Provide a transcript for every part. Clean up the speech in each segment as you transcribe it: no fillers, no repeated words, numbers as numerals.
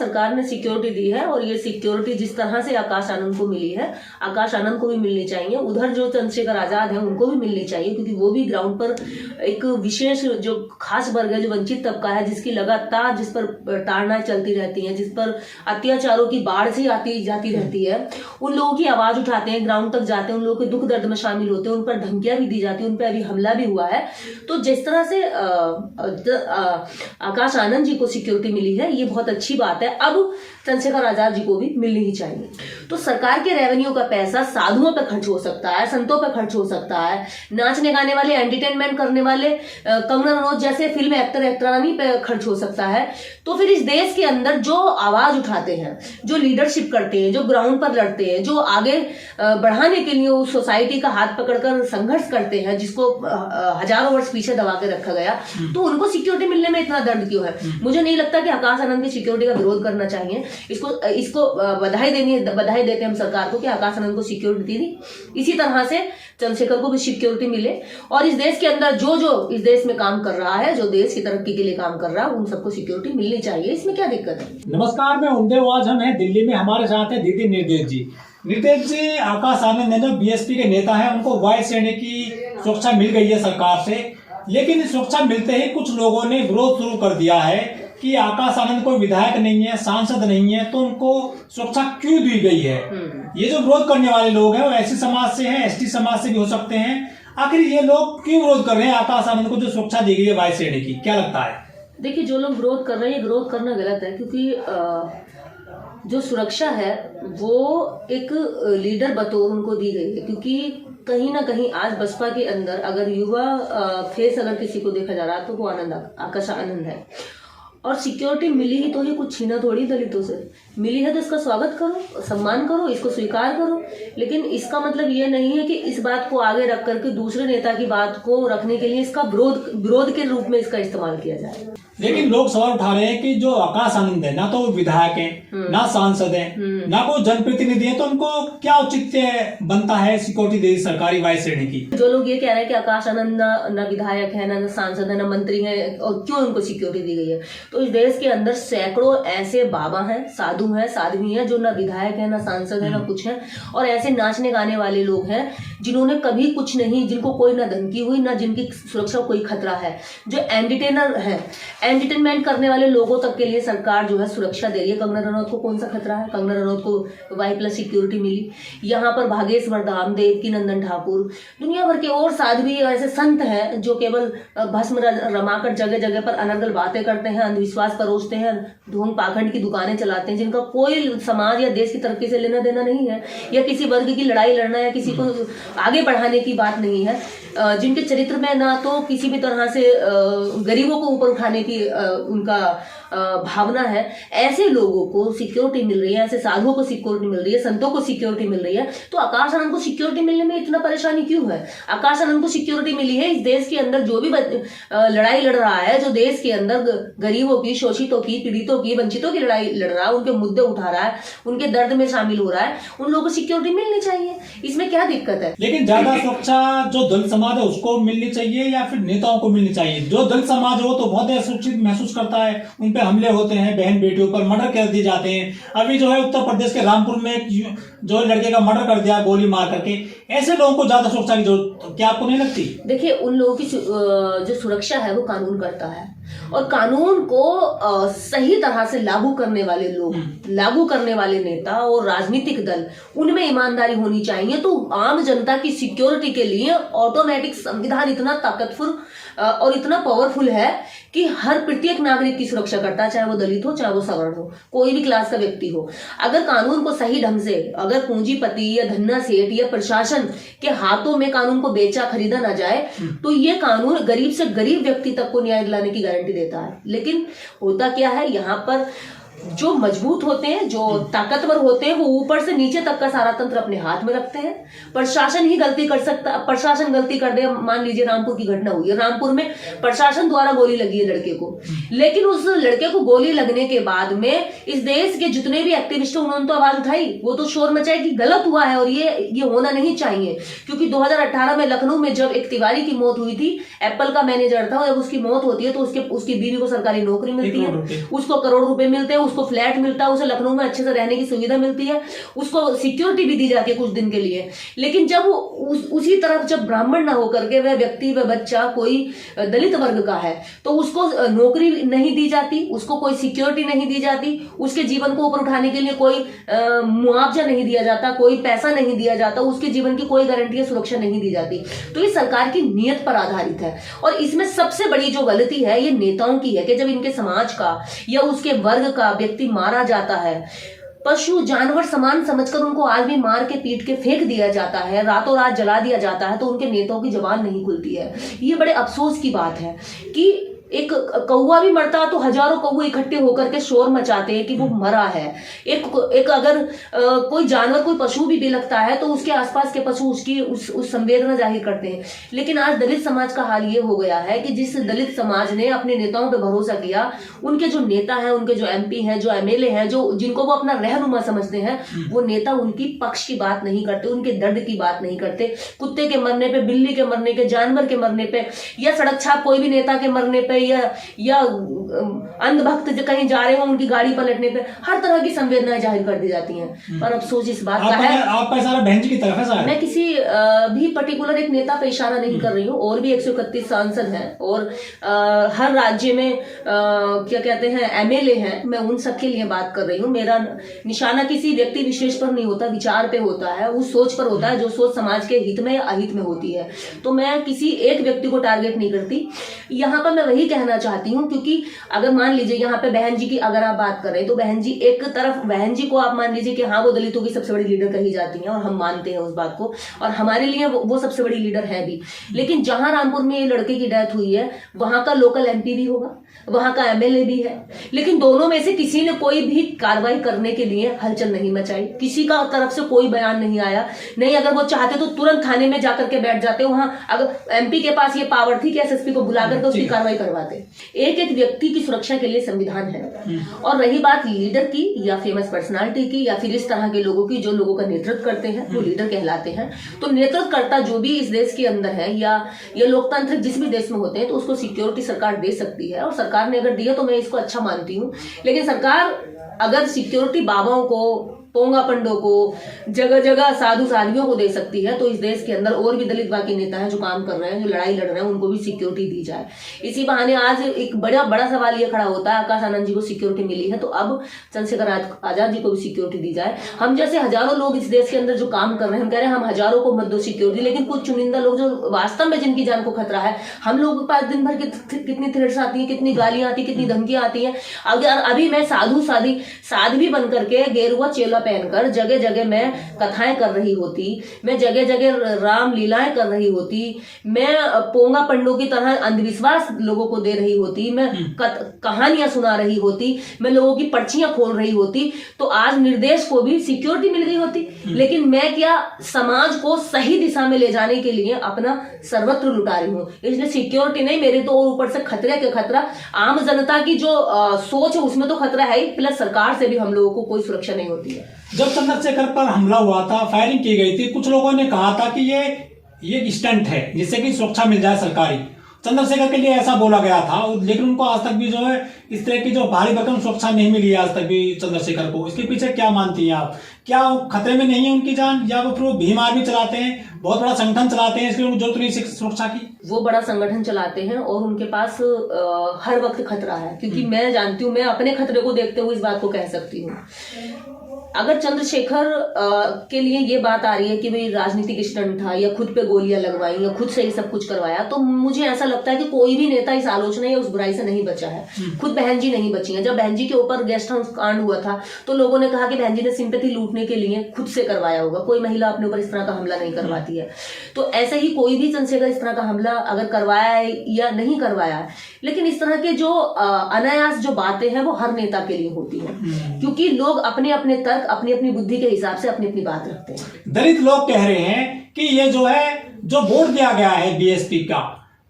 सरकार ने सिक्योरिटी दी है और ये सिक्योरिटी जिस तरह से आकाश आनंद को मिली है, आकाश आनंद को भी मिलनी चाहिए। उधर जो चंद्रशेखर आजाद है उनको भी मिलनी चाहिए, क्योंकि वो भी ग्राउंड पर एक विशेष जो खास वर्ग है, जो वंचित तबका है, जिसकी लगातार जिस पर ताड़ना चलती रहती है, जिस पर अत्याचारों की बाढ़ से आती जाती रहती है, उन लोगों की आवाज उठाते हैं, ग्राउंड तक जाते हैं, उन लोगों के दुख दर्द में शामिल होते हैं, उन पर धमकियां भी दी जाती है, उन पर अभी हमला भी हुआ है। तो जिस तरह से आकाश आनंद जी को सिक्योरिटी मिली है, ये बहुत अच्छी बात है। अब चंद्रशेखर आजाद जी को भी मिलनी ही चाहिए। तो सरकार के रेवेन्यू का पैसा साधुओं पे खर्च हो सकता है, संतों पे खर्च हो सकता है, नाचने गाने वाले, एंटरटेनमेंट करने वाले कंगना रनौत जैसे फिल्म एक्टर एक्टरानी पे खर्च हो सकता है। तो फिर इस देश के अंदर जो आवाज उठाते हैं, जो लीडरशिप करते हैं, जो ग्राउंड पर लड़ते हैं, जो आगे बढ़ाने के लिए उस सोसाइटी का हाथ पकड़कर संघर्ष करते हैं, जिसको हजारों वर्ष पीछे दबा के रखा गया, तो उनको सिक्योरिटी मिलने में इतना दर्द क्यों है? मुझे नहीं लगता कि आकाश आनंद की सिक्योरिटी का विरोध करना चाहिए। इसको बधाई देते हैं हम सरकार को कि आकाश आनंद को सिक्योरिटी दी। इसी तरह से चंद्रशेखर को भी सिक्योरिटी मिले और इस देश के अंदर जो इस देश में काम कर रहा है, जो देश की तरक्की के लिए काम कर रहा है, उन सबको सिक्योरिटी मिलनी चाहिए। इसमें क्या दिक्कत है? नमस्कार, मैं उमदेव। आज हम हैं दिल्ली में, हमारे साथ है दीदी निर्देश जी। निर्देश जी, आकाश आनंद ने जो बीएसपी के नेता है, उनको वायु श्रेणी की सुरक्षा मिल गई है सरकार से, लेकिन सुरक्षा मिलते ही कुछ लोगों ने विरोध शुरू कर दिया है कि आकाश आनंद कोई विधायक नहीं है, सांसद नहीं है, तो उनको सुरक्षा क्यों दी गई है। ये जो विरोध करने वाले लोग हैं वो एससी समाज से हैं, एसटी समाज से भी हो सकते हैं। आखिर ये लोग क्यों विरोध कर रहे हैं आकाश आनंद को जो सुरक्षा दी गई है वायु श्रेणी की? क्या लगता है? देखिए, जो लोग विरोध कर रहे हैं, विरोध करना गलत है, क्योंकि जो सुरक्षा है वो एक लीडर बतौर उनको दी गई है। क्योंकि कहीं ना कहीं आज बसपा के अंदर अगर युवा फेस अगर किसी को देखा जा रहा है तो वो आकाश आनंद है। और सिक्योरिटी मिली ही तो ही कुछ छीना थोड़ी दलितों से। मिली है तो इसका स्वागत करो, सम्मान करो, इसको स्वीकार करो। लेकिन इसका मतलब ये नहीं है कि इस बात को आगे रख करके दूसरे नेता की बात को रखने के लिए इसका विरोध के रूप में इसका इस्तेमाल किया जाए। लेकिन लोग सवाल उठा रहे हैं कि जो आकाश आनंद है, ना तो वो विधायक है, ना सांसद है, ना कोई जनप्रतिनिधि है, तो उनको क्या औचित्य बनता है सिक्योरिटी दे सरकारी वायु श्रेणी की? जो लोग ये कह रहे हैं कि आकाश आनंद ना विधायक है, ना सांसद है, ना मंत्री है, और क्यों उनको सिक्योरिटी दी गई है, तो इस देश के अंदर सैकड़ों ऐसे बाबा हैं, साधु हैं, साध्वी हैं, जो ना विधायक है, ना सांसद है, ना कुछ है, और ऐसे नाचने गाने वाले लोग हैं जिन्होंने कभी कुछ नहीं, जिनको कोई ना धमकी हुई, ना जिनकी सुरक्षा कोई खतरा है, जो एंटरटेनर है, एंटरटेनमेंट करने वाले लोगों तक के लिए सरकार जो है सुरक्षा दे रही है। कंगना रनौत को कौन सा खतरा है? कंगना रनौत को वाई प्लस सिक्योरिटी मिली। यहाँ पर भागेश वर्धाम, देवकी नंदन ठाकुर, दुनिया भर के और साध्वी ऐसे संत हैं जो केवल भस्म रमाकर जगह जगह पर अनर्गल बातें करते हैं, अंधविश्वास परोसते हैं, ढोंग पाखंड की दुकानें चलाते हैं, जिनका कोई समाज या देश की तरक्की से लेना देना नहीं है, या किसी वर्ग की लड़ाई लड़ना या किसी को आगे बढ़ाने की बात नहीं है, जिनके चरित्र में ना तो किसी भी तरह से गरीबों को ऊपर उठाने की उनका भावना है। ऐसे लोगों को सिक्योरिटी मिल रही है, ऐसे साधुओं को सिक्योरिटी मिल रही है, संतों को सिक्योरिटी मिल रही है, तो आकाश आनंद को सिक्योरिटी मिलने में इतना परेशानी क्यों है? आकाश आनंद को सिक्योरिटी मिली है इस देश के अंदर जो भी लड़ाई लड़ रहा है, जो देश के अंदर गरीबों की, शोषितों की, पीड़ितों की, वंचितों की लड़ाई लड़ रहा है, उनके मुद्दे उठा रहा है, उनके दर्द में शामिल हो रहा है, उन लोगों को सिक्योरिटी मिलनी चाहिए। इसमें क्या दिक्कत है? लेकिन ज्यादा सुरक्षा जो दलित समाज है उसको मिलनी चाहिए या फिर नेताओं को मिलनी चाहिए? जो दलित समाज हो तो बहुत असुरक्षित महसूस करता है, उन पे हमले होते हैं, बहन बेटियों पर मर्डर कर दिए जाते हैं। अभी जो है उत्तर प्रदेश के रामपुर में जो लड़के का मर्डर कर दिया गोली मार करके, ऐसे लोगों को ज्यादा सुरक्षा की जरूरत क्या आपको नहीं लगती? देखिए, उन लोगों की जो सुरक्षा है वो कानून करता है, और कानून को सही तरह से लागू करने वाले लोग, लागू करने वाले नेता और राजनीतिक दल, उनमें ईमानदारी होनी चाहिए। तो आम जनता की सिक्योरिटी के लिए ऑटोमेटिक संविधान इतना ताकतवर और इतना पावरफुल है कि हर प्रत्येक नागरिक की सुरक्षा करता है, चाहे वो दलित हो, चाहे वो सवर्ण हो, कोई भी क्लास का व्यक्ति हो। अगर कानून को सही ढंग से, अगर पूंजीपति या धन्ना सेठ या प्रशासन के हाथों में कानून को बेचा खरीदा ना जाए, तो ये कानून गरीब से गरीब व्यक्ति तक को न्याय दिलाने की गारंटी देता है। लेकिन होता क्या है, यहाँ पर जो मजबूत होते हैं, जो ताकतवर होते हैं, वो ऊपर से नीचे तक का सारा तंत्र अपने हाथ में रखते हैं। प्रशासन ही गलती कर सकता, प्रशासन गलती कर दे। मान लीजिए रामपुर की घटना हुई है, रामपुर में प्रशासन द्वारा गोली लगी है लड़के को, लेकिन उस लड़के को गोली लगने के बाद में इस देश के जितने भी एक्टिविस्ट हैं उन्होंने तो आवाज उठाई, वो तो शोर मचाई कि गलत हुआ है और ये होना नहीं चाहिए। क्योंकि 2018 में लखनऊ में जब एक तिवारी की मौत हुई थी, एप्पल का मैनेजर था, जब उसकी मौत होती है तो उसकी बीवी को सरकारी नौकरी मिलती है, उसको करोड़ रुपए मिलते हैं, उसको फ्लैट मिलता है, उसे लखनऊ में अच्छे से रहने की सुविधा मिलती है, उसको सिक्योरिटी भी दी जाती है कुछ दिन के लिए। लेकिन जब उसी तरफ जब ब्राह्मण ना होकर के वह व्यक्ति, वह बच्चा कोई दलित वर्ग का है, तो उसको नौकरी नहीं दी जाती, उसको कोई सिक्योरिटी नहीं दी जाती, उसके जीवन को ऊपर उठाने के लिए कोई मुआवजा नहीं दिया जाता, कोई पैसा नहीं दिया जाता, उसके जीवन की कोई गारंटी या सुरक्षा नहीं दी जाती। तो ये सरकार की नीयत पर आधारित है। और इसमें सबसे बड़ी जो गलती है ये नेताओं की है कि जब इनके समाज का या उसके वर्ग का व्यक्ति मारा जाता है, पशु जानवर समान समझकर उनको आज भी मार के पीट के फेंक दिया जाता है, रातों रात जला दिया जाता है, तो उनके नेताओं की जुबान नहीं खुलती है। ये बड़े अफसोस की बात है कि एक कौवा भी मरता है तो हजारों कौवे इकट्ठे होकर के शोर मचाते हैं कि वो मरा है। एक अगर कोई जानवर, कोई पशु भी बिलखता है तो उसके आसपास के पशु उसकी उस संवेदना जाहिर करते हैं। लेकिन आज दलित समाज का हाल ये हो गया है कि जिस दलित समाज ने अपने नेताओं पे भरोसा किया, उनके जो नेता हैं, उनके जो MP हैं, जो MLA हैं, जो जिनको वो अपना रहनुमा समझते हैं, वो नेता उनकी पक्ष की बात नहीं करते, उनके दर्द की बात नहीं करते। कुत्ते के मरने पे, बिल्ली के मरने पे, जानवर के मरने पे, या सड़क छाप कोई भी नेता के मरने पे, या अंधभक्त जो कहीं जा रहे हो उनकी गाड़ी पलटने पे, हर तरह की संवेदनाएं जाहिर कर दी जाती हैं। पर अफसोस इस बात का है, आपका इशारा बहन जी की तरफ है साहब। मैं किसी भी पर्टिकुलर एक नेता पे इशारा नहीं कर रही हूँ। और भी 131 सांसद हैं और हर राज्य में क्या कहते हैं MLA हैं, मैं उन सब के लिए बात कर रही हूँ। मेरा निशाना किसी व्यक्ति विशेष पर नहीं होता, विचार पे होता है, उस सोच पर होता है जो सोच समाज के हित में या अहित में होती है। तो मैं किसी एक व्यक्ति को टारगेट नहीं करती। यहाँ पर मैं वही कहना चाहती हूँ, क्योंकि अगर मान लीजिए यहाँ पे बहन जी की अगर आप बात करें तो बहन जी एक तरफ, बहन जी को आप मान लीजिए कि हाँ वो दलितों की सबसे बड़ी लीडर कही जाती हैं और हम मानते हैं उस बात को, और हमारे लिए वो सबसे बड़ी लीडर है भी। लेकिन जहां रामपुर में ये लड़के की डेथ हुई है, वहां का लोकल MP भी होगा, वहां का MLA भी है, लेकिन दोनों में से किसी ने कोई भी कार्रवाई करने के लिए हलचल नहीं मचाई, किसी का तरफ से कोई बयान नहीं आया। नहीं, अगर वो चाहते तो तुरंत थाने में जाकर के बैठ जाते। वहां अगर MP के पास ये पावर थी कि SSP को बुला करके उसकी कार्रवाई करवाते। एक एक व्यक्ति की सुरक्षा के लिए संविधान है। और रही बात लीडर की या फेमस पर्सनालिटी की या फिर इस तरह के लोगों की जो लोगों का नेतृत्व करते हैं, वो लीडर कहलाते हैं। तो नेतृत्वकर्ता जो भी इस देश के अंदर है या ये लोकतांत्रिक जिस भी देश में होते हैं, तो उसको सिक्योरिटी सरकार दे सकती है, और सरकार ने अगर दिया तो मैं इसको अच्छा मानती हूँ। लेकिन सरकार अगर सिक्योरिटी बाबाओं को, पोंगा पंडों को, जगह जगह साधु साध्वियों को दे सकती है, तो इस देश के अंदर और भी दलित बाकी नेता हैं जो काम कर रहे हैं, जो लड़ाई लड़ रहे हैं, उनको भी सिक्योरिटी दी जाए। इसी बहाने आज एक बड़ा सवाल ये खड़ा होता है, आकाश आनंद जी को सिक्योरिटी मिली है तो अब चंद्रशेखर आजाद जी को भी सिक्योरिटी दी जाए। हम जैसे हजारों लोग इस देश के अंदर जो काम कर रहे हैं, हम कह रहे हैं हम हजारों को मत दो सिक्योरिटी, लेकिन कुछ चुनिंदा लोग जो वास्तव में जिनकी जान को खतरा है, हम लोगों के पास दिन भर कितनी थ्रेट्स आती है, कितनी गालियां आती है, कितनी धमकियां आती है। अगर अभी मैं साध्वी बन करके गेरुआ चेला पहनकर जगह जगह मैं कथाएं कर रही होती, मैं जगह जगह राम लीलाएं कर रही होती, मैं पोंगा पंडों की तरह अंधविश्वास लोगों को दे रही होती, मैं कहानियां सुना रही होती, मैं लोगों की पर्चियां खोल रही होती, तो आज निर्देश को भी सिक्योरिटी मिल गई होती। लेकिन मैं क्या समाज को सही दिशा में ले जाने के लिए अपना सर्वत्र लुटा रही हूँ, इसलिए सिक्योरिटी नहीं, मेरे तो और ऊपर से खतरे के खतरा, आम जनता की जो सोच है उसमें तो खतरा है ही, प्लस सरकार से भी हम लोगों को कोई सुरक्षा नहीं होती है। जब चंद्रशेखर पर हमला हुआ था, फायरिंग की गई थी, कुछ लोगों ने कहा था कि ये स्टंट है जिससे कि सुरक्षा मिल जाए सरकारी। चंद्रशेखर के लिए ऐसा बोला गया था, लेकिन उनको आज तक भी जो है इस तरह की जो भारी भरकम सुरक्षा नहीं मिली है आज तक भी चंद्रशेखर को। इसके पीछे क्या मानती हैं आप? क्या खतरे में नहीं है उनकी जान, या वो फिर भीम आर्मी चलाते हैं, बहुत बड़ा संगठन चलाते हैं, इसलिए उनको जरूरत नहीं सुरक्षा की? वो बड़ा संगठन चलाते हैं और उनके पास हर वक्त खतरा है, क्योंकि मैं जानती हूँ, मैं अपने खतरे को देखते हुए इस बात को कह सकती हूँ। अगर चंद्रशेखर के लिए ये बात आ रही है कि भाई राजनीतिक स्टंट था या खुद पे गोलियां लगवाई या खुद से ही सब कुछ करवाया, तो मुझे ऐसा लगता है कि कोई भी नेता इस आलोचना या उस बुराई से नहीं बचा है। खुद बहन जी नहीं बची हैं। जब बहन जी के ऊपर गेस्ट हाउस कांड हुआ था तो लोगों ने कहा कि बहन जी ने सिंपैथी लूटने के लिए खुद से करवाया होगा, कोई महिला अपने ऊपर इस तरह का हमला नहीं करवाती है। तो ऐसे ही कोई भी चंद्रशेखर इस तरह का हमला अगर करवाया है या नहीं करवाया है, लेकिन इस तरह के जो अनायास जो बातें हैं वो हर नेता के लिए होती है, क्योंकि लोग अपने अपने तर्क, अपनी अपनी बुद्धि के हिसाब से अपनी अपनी बात रखते हैं। दलित लोग कह रहे हैं कि ये जो है, जो वोट दिया गया है BSP का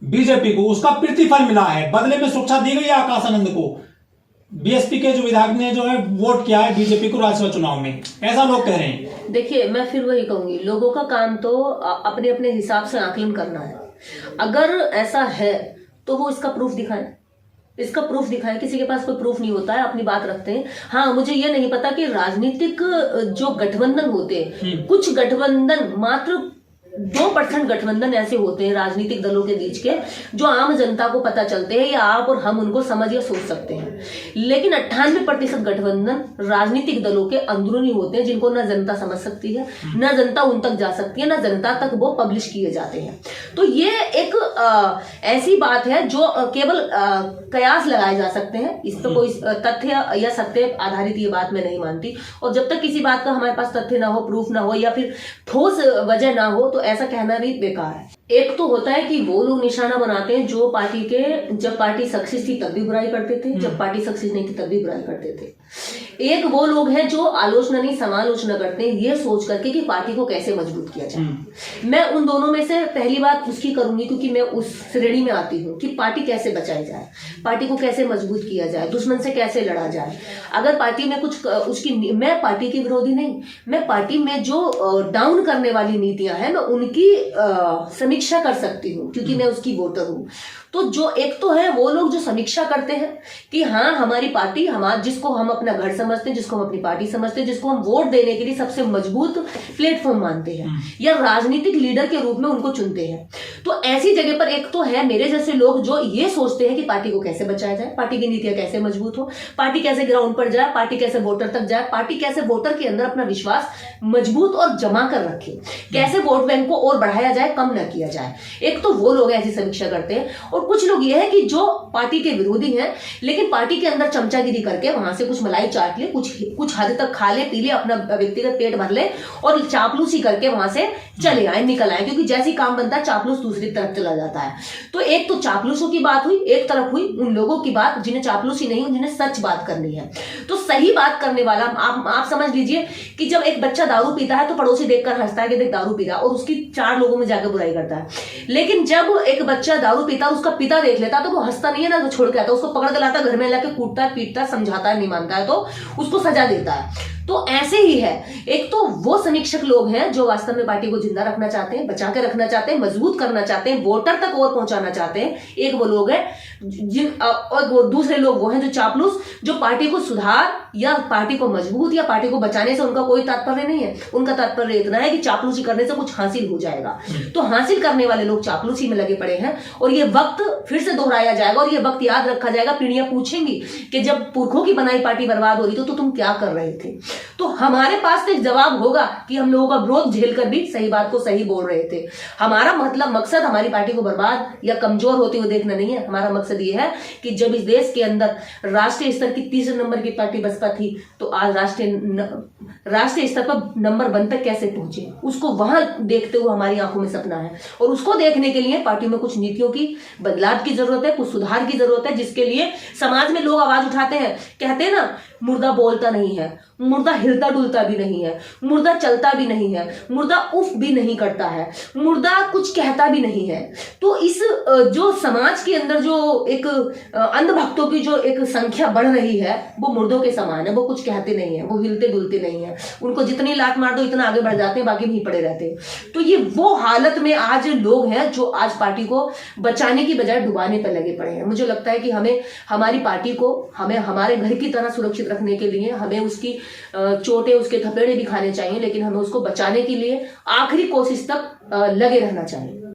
बीजेपी को, उसका प्रतिफल मिला है, बदले में सुरक्षा दी गई है आकाश आनंद को। BSP के जो विधायक ने जो है वोट किया है बीजेपी को राज्यसभा चुनाव में, ऐसा लोग कह रहे हैं। देखिए, मैं फिर वही कहूंगी, लोगों का काम तो अपने अपने हिसाब से आकलन करना है। अगर ऐसा है तो वो इसका प्रूफ दिखाएं। इसका प्रूफ दिखाएं। किसी के पास कोई प्रूफ नहीं होता है, अपनी बात रखते हैं। हाँ, मुझे ये नहीं पता कि राजनीतिक जो गठबंधन होते हैं, कुछ गठबंधन मात्र 2% गठबंधन ऐसे होते हैं राजनीतिक दलों के बीच के, जो आम जनता को पता चलते हैं या आप और हम उनको समझ या सोच सकते हैं। लेकिन 98% गठबंधन राजनीतिक दलों के अंदरूनी होते हैं, जिनको ना जनता समझ सकती है, ना जनता उन तक जा सकती है, ना जनता तक वो पब्लिश किए जाते हैं। तो ये एक ऐसी बात है जो केवल कयास लगाए जा सकते हैं। इस पर कोई तथ्य या सत्य आधारित ये बात मैं नहीं मानती। और जब तक किसी बात का हमारे पास तथ्य ना हो, प्रूफ ना हो या फिर ठोस वजह ना हो, तो ऐसा कहना भी बेकार है। एक तो होता है कि वो लोग निशाना बनाते हैं जो पार्टी के, जब पार्टी सक्सेस थी तब भी बुराई करते थे, जब पार्टी सक्सेस नहीं थी तब भी बुराई करते थे। एक वो लोग हैं जो आलोचना नहीं समालोचना करते हैं, ये सोच करके कि पार्टी को कैसे मजबूत किया जाए। मैं उन दोनों में से पहली बात उसकी करूंगी, क्योंकि मैं उस श्रेणी में आती हूँ कि पार्टी कैसे बचाई जाए, पार्टी को कैसे मजबूत किया जाए, दुश्मन से कैसे लड़ा जाए। अगर पार्टी में कुछ उसकी, मैं पार्टी की विरोधी नहीं, मैं पार्टी में जो डाउन करने वाली नीतियां हैं मैं उनकी समीक्षा कर सकती हूँ, क्योंकि मैं उसकी वोटर हूँ। तो जो एक तो है वो लोग जो समीक्षा करते हैं कि हाँ हमारी पार्टी, हमारा जिसको हम अपना घर समझते हैं, जिसको हम अपनी पार्टी समझते हैं, जिसको हम वोट देने के लिए सबसे मजबूत प्लेटफॉर्म मानते हैं या राजनीतिक लीडर के रूप में उनको चुनते हैं। तो ऐसी जगह पर एक तो है मेरे जैसे लोग जो ये सोचते हैं कि पार्टी को कैसे बचाया जाए, पार्टी की नीतियां कैसे मजबूत हो, पार्टी कैसे ग्राउंड पर जाए, पार्टी कैसे वोटर तक जाए, पार्टी कैसे वोटर के अंदर अपना विश्वास मजबूत और जमा कर रखे, कैसे वोट बैंक को और बढ़ाया जाए, कम न किया जाए। एक तो वो लोग ऐसी समीक्षा करते हैं। और कुछ लोग ये है कि जो पार्टी के विरोधी हैं, लेकिन पार्टी के अंदर चमचागिरी करके वहां से कुछ मलाई चाट ले, कुछ हद तक खा ले, पी ले, अपना व्यक्तिगत पेट भर ले और चापलूसी करके वहां से चले आए, निकल आए, क्योंकि जैसी काम बनता है चापलूस दूसरी तरफ चला जाता है। तो एक तो चापलूसों की बात हुई, एक तरफ हुई उन लोगों की बात जिन्हें चापलूसी नहीं, जिन्हें सच बात करनी है। तो सही बात करने वाला आप समझ लीजिए कि जब एक बच्चा दारू पीता है तो पड़ोसी देखकर हंसता है कि देख दारू पी रहा, और उसकी 4 लोगों में जाकर बुराई करता है। लेकिन जब एक बच्चा दारू पीता है, उसका पिता देख लेता तो वो हंसता नहीं है ना, छोड़ के आता, उसको पकड़ के लाता, घर में लाके कूटता है, पीटता है, समझाता है, नहीं मानता है तो उसको सजा देता है। तो ऐसे ही है। एक तो वो समीक्षक लोग हैं जो वास्तव में पार्टी को जिंदा रखना चाहते हैं, बचा के रखना चाहते हैं, मजबूत करना चाहते हैं, वोटर तक और पहुंचाना चाहते हैं। एक वो लोग हैं और वो दूसरे लोग वो हैं जो चापलूस, जो पार्टी को सुधार या पार्टी को मजबूत या पार्टी को बचाने से उनका कोई तात्पर्य नहीं है। उनका तात्पर्य इतना है कि चापलूसी करने से कुछ हासिल हो जाएगा। तो हासिल करने वाले लोग चापलूसी में लगे पड़े हैं। और ये वक्त फिर से दोहराया जाएगा और ये वक्त याद रखा जाएगा। पीढ़ियां पूछेंगी कि जब पुरखों की बनाई पार्टी बर्बाद हो रही तो तुम क्या कर रहे थे। तो हमारे पास तो एक जवाब होगा कि हम लोगों का विरोध झेलकर भी सही बात को सही बोल रहे थे। हमारा मकसद हमारी पार्टी को बर्बाद या कमजोर होते हुए देखना नहीं है। हमारा मकसद ये है कि जब इस देश के अंदर राष्ट्रीय स्तर की 3 नंबर की पार्टी बसपा थी, तो आज राष्ट्रीय स्तर पर नंबर 1 तक कैसे पहुंचे, उसको वहां देखते हुए हमारी आंखों में सपना है। और उसको देखने के लिए पार्टी में कुछ नीतियों की बदलाव की जरूरत है, कुछ सुधार की जरूरत है, जिसके लिए समाज में लोग आवाज उठाते हैं। कहते हैं ना, मुर्दा बोलता नहीं है, मुर्दा हिलता डुलता भी नहीं है, मुर्दा चलता भी नहीं है, मुर्दा उफ भी नहीं करता है, मुर्दा कुछ कहता भी नहीं है। तो इस जो समाज के अंदर जो एक अंधभक्तों की जो एक संख्या बढ़ रही है, वो मुर्दों के समान है। वो कुछ कहते नहीं है, वो हिलते डुलते नहीं है, उनको जितनी लात मार दो इतना आगे बढ़ जाते हैं, बाकी वहीं पड़े रहते हैं। तो ये वो हालत में आज लोग हैं जो आज पार्टी को बचाने की बजाय डुबाने पर लगे पड़े हैं। मुझे लगता है कि हमें हमारी पार्टी को हमें हमारे घर की तरह सुरक्षित रखने के लिए हमें उसकी चोटें, उसके थपेड़े भी खाने चाहिए, लेकिन हमें उसको बचाने के लिए आखिरी कोशिश तक लगे रहना चाहिए।